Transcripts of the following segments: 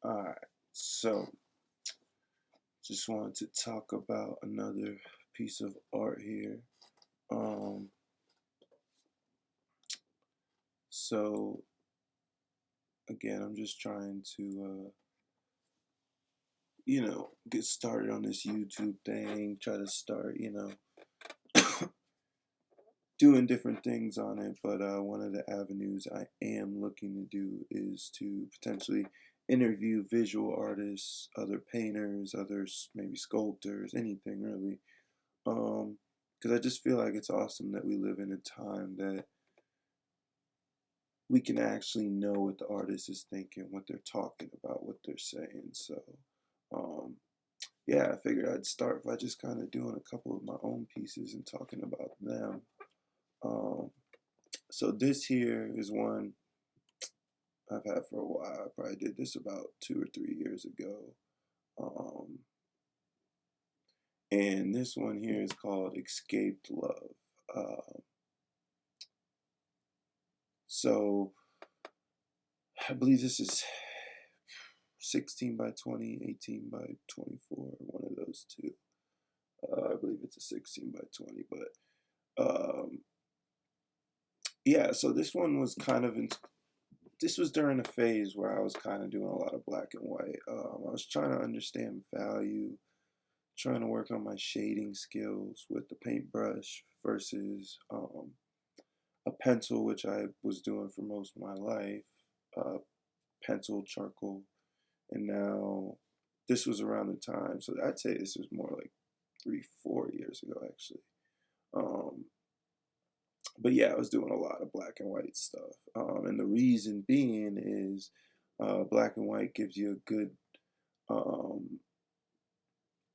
Alright, so just wanted to talk about another piece of art here. Um, so again, I'm just trying to, get started on this YouTube thing, try to start, doing different things on it. But one of the avenues I am looking to do is to potentially interview visual artists, other painters, others, maybe sculptors, anything really. Because I just feel like it's awesome that we live in a time that we can actually know what the artist is thinking, what they're talking about, what they're saying. So, um, yeah, I figured I'd start by just kind of doing a couple of my own pieces and talking about them. Um, so this here is one I've had for a while. I probably did this about 2 or 3 years ago. Um, and this one here is called Escaped Love. Uh, so I believe this is 16 by 20, 18 by 24, one of those two. I believe it's a 16 by 20, but yeah, so this one was kind of this was during a phase where I was kind of doing a lot of black and white. I was trying to understand value, trying to work on my shading skills with the paintbrush versus a pencil, which I was doing for most of my life, pencil, charcoal, and now this was around the time. So I'd say this was more like 3, 4 years ago, actually. Um, but yeah, I was doing a lot of black and white stuff, and the reason being is black and white gives you a good, um,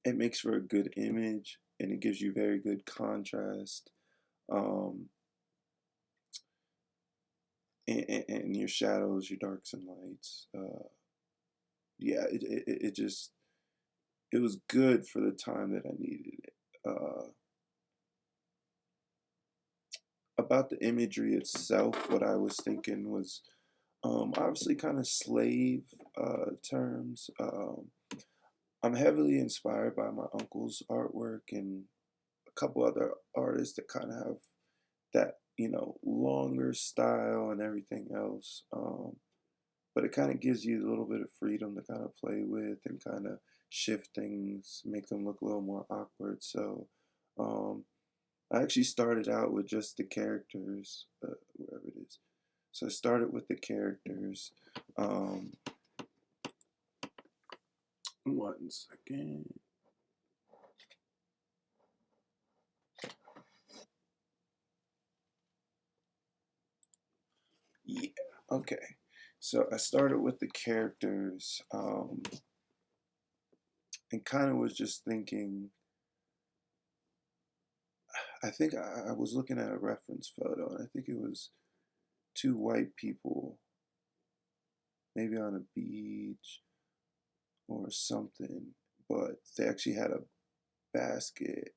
it makes for a good image, and it gives you very good contrast. Um, and your shadows, your darks and lights. Yeah, it just it was good for the time that I needed it. About the imagery itself, what I was thinking was obviously kind of slave terms. I'm heavily inspired by my uncle's artwork and a couple other artists that kind of have that, longer style and everything else. But it kind of gives you a little bit of freedom to kind of play with and kind of shift things, make them look a little more awkward. So um, I actually started out with just the characters, wherever it is. So I started with the characters. Um, 1 second. Yeah, okay. So I started with the characters and kind of was just thinking. I think I was looking at a reference photo, and I think it was two white people, maybe on a beach or something, but they actually had a basket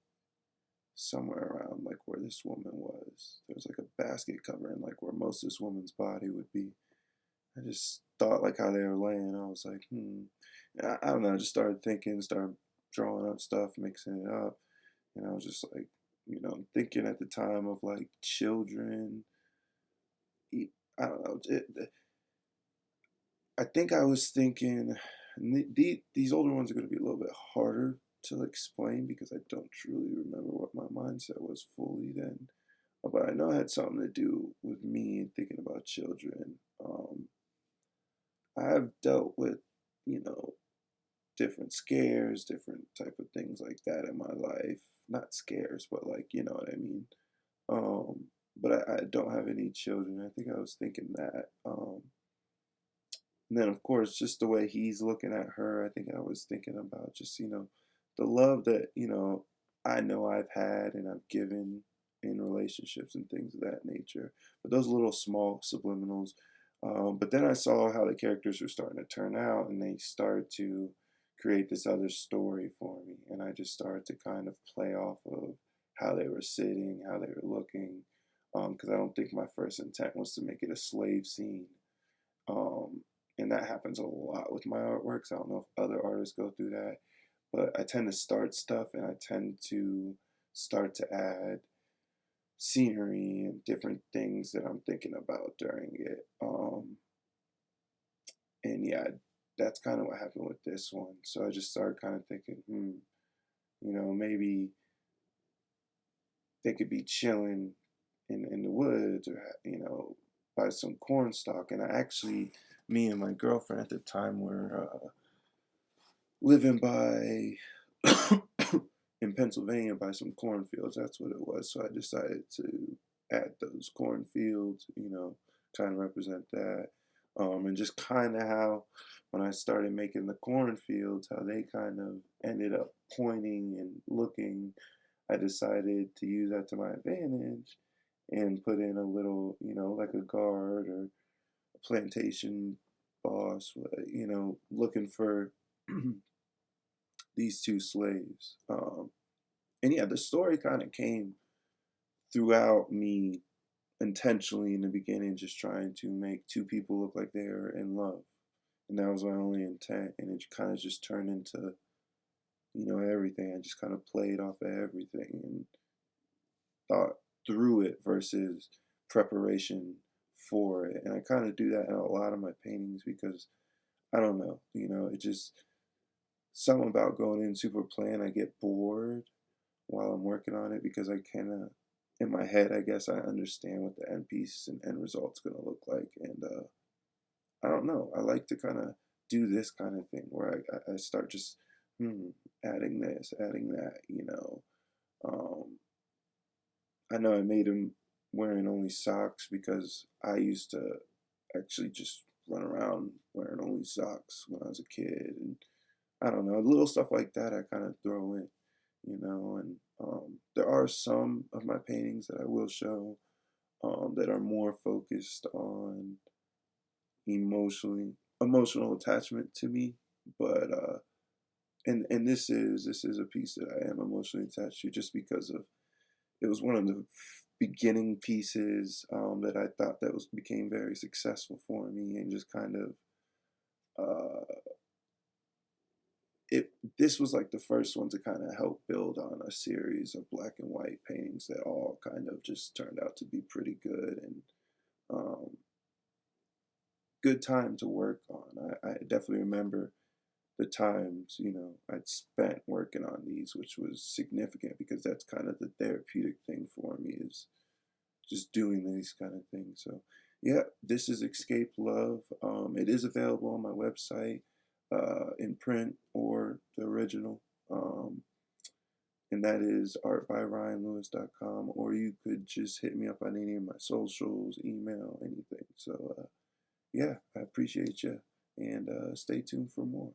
somewhere around like where this woman was. There was like a basket covering like where most of this woman's body would be. I just thought like how they were laying. I was like, I don't know. I just started thinking, started drawing up stuff, mixing it up, and I was just like, thinking at the time of like children. I don't know. I think I was thinking these older ones are going to be a little bit harder to explain because I don't truly remember what my mindset was fully then. But I know it had something to do with me and thinking about children. I have dealt with, you know, different scares, different type of things like that in my life. Not scares, but like, you know what I mean. Um, but I don't have any children. I think I was thinking that. And then, of course, just the way he's looking at her, I think I was thinking about just, the love that, I know I've had and I've given in relationships and things of that nature. But those little small subliminals. But then I saw how the characters were starting to turn out and they started to create this other story for me. And I just started to kind of play off of how they were sitting, how they were looking. Because I don't think my first intent was to make it a slave scene. Um, and that happens a lot with my artworks. I don't know if other artists go through that, but I tend to start stuff and I tend to start to add scenery and different things that I'm thinking about during it. And yeah, that's kind of what happened with this one. So I just started kind of thinking, maybe they could be chilling in the woods or, by some corn stalk. And I actually, me and my girlfriend at the time were living by in Pennsylvania by some cornfields. That's what it was. So I decided to add those cornfields, kind of represent that. And just kind of how when I started making the cornfields, how they kind of ended up pointing and looking, I decided to use that to my advantage and put in a little, like a guard or a plantation boss, looking for these two slaves. And yeah, the story kind of came throughout me intentionally in the beginning, just trying to make two people look like they were in love. And that was my only intent. And it kind of just turned into, everything. I just kind of played off of everything and thought through it versus preparation for it. And I kind of do that in a lot of my paintings because I don't know, it just something about going in super plain. I get bored while I'm working on it because I kind of, in my head, I guess I understand what the end piece and end result's going to look like. And I don't know. I like to kind of do this kind of thing where I start just adding this, adding that. I know I made him wearing only socks because I used to actually just run around wearing only socks when I was a kid. And I don't know, little stuff like that I kind of throw in, and there are some of my paintings that I will show that are more focused on emotional attachment to me, but and this is a piece that I am emotionally attached to just because of it was one of the beginning pieces that I thought that was became very successful for me and just kind of uh, it this was like the first one to kind of help build on a series of black and white paintings that all kind of just turned out to be pretty good and um, good time to work on. I definitely remember the times I'd spent working on these, which was significant because that's kind of the therapeutic thing for me is just doing these kind of things. So yeah, this is Escape Love. It is available on my website in print or the original. And that is artbyryanlewis.com, or you could just hit me up on any of my socials, email, anything. So yeah, I appreciate you, and stay tuned for more.